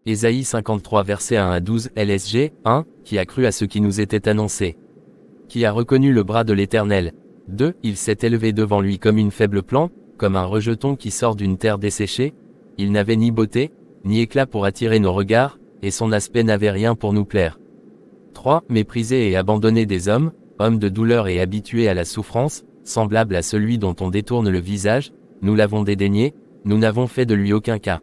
Ésaïe 53 versets 1 à 12 LSG 1. Qui a cru à ce qui nous était annoncé? Qui a reconnu le bras de l'Éternel? 2. Il s'est élevé devant lui comme une faible plante, comme un rejeton qui sort d'une terre desséchée. Il n'avait ni beauté, ni éclat pour attirer nos regards, et son aspect n'avait rien pour nous plaire. 3. Méprisé et abandonné des hommes, homme de douleur et habitué à la souffrance, semblable à celui dont on détourne le visage, nous l'avons dédaigné, nous n'avons fait de lui aucun cas.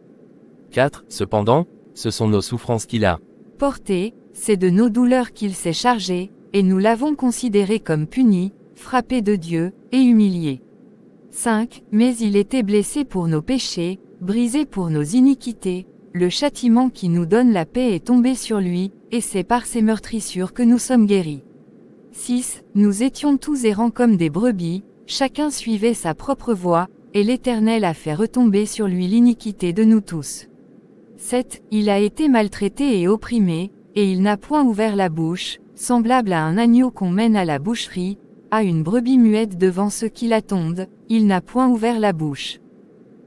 4. Cependant, ce sont nos souffrances qu'il a portées, c'est de nos douleurs qu'il s'est chargé, et nous l'avons considéré comme puni, frappé de Dieu, et humilié. 5. Mais il était blessé pour nos péchés, brisé pour nos iniquités, le châtiment qui nous donne la paix est tombé sur lui, et c'est par ses meurtrissures que nous sommes guéris. 6. Nous étions tous errants comme des brebis, chacun suivait sa propre voie, et l'Éternel a fait retomber sur lui l'iniquité de nous tous. 7. Il a été maltraité et opprimé, et il n'a point ouvert la bouche, semblable à un agneau qu'on mène à la boucherie, à une brebis muette devant ceux qui l'attendent, il n'a point ouvert la bouche.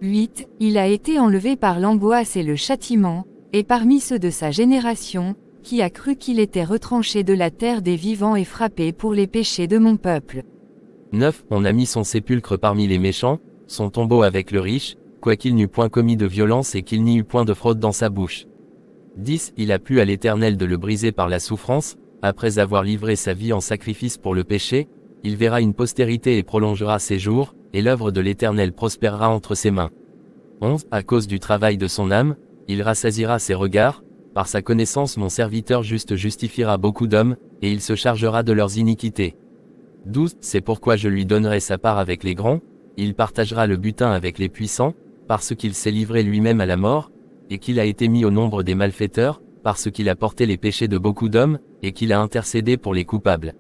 8. Il a été enlevé par l'angoisse et le châtiment, et parmi ceux de sa génération, qui a cru qu'il était retranché de la terre des vivants et frappé pour les péchés de mon peuple. 9. On a mis son sépulcre parmi les méchants, son tombeau avec le riche, quoiqu'il n'eût point commis de violence et qu'il n'y eût point de fraude dans sa bouche. 10. Il a plu à l'Éternel de le briser par la souffrance, après avoir livré sa vie en sacrifice pour le péché, il verra une postérité et prolongera ses jours, et l'œuvre de l'Éternel prospérera entre ses mains. 11. À cause du travail de son âme, il rassasiera ses regards, par sa connaissance mon serviteur juste justifiera beaucoup d'hommes, et il se chargera de leurs iniquités. 12. C'est pourquoi je lui donnerai sa part avec les grands, il partagera le butin avec les puissants, parce qu'il s'est livré lui-même à la mort, et qu'il a été mis au nombre des malfaiteurs, parce qu'il a porté les péchés de beaucoup d'hommes, et qu'il a intercédé pour les coupables.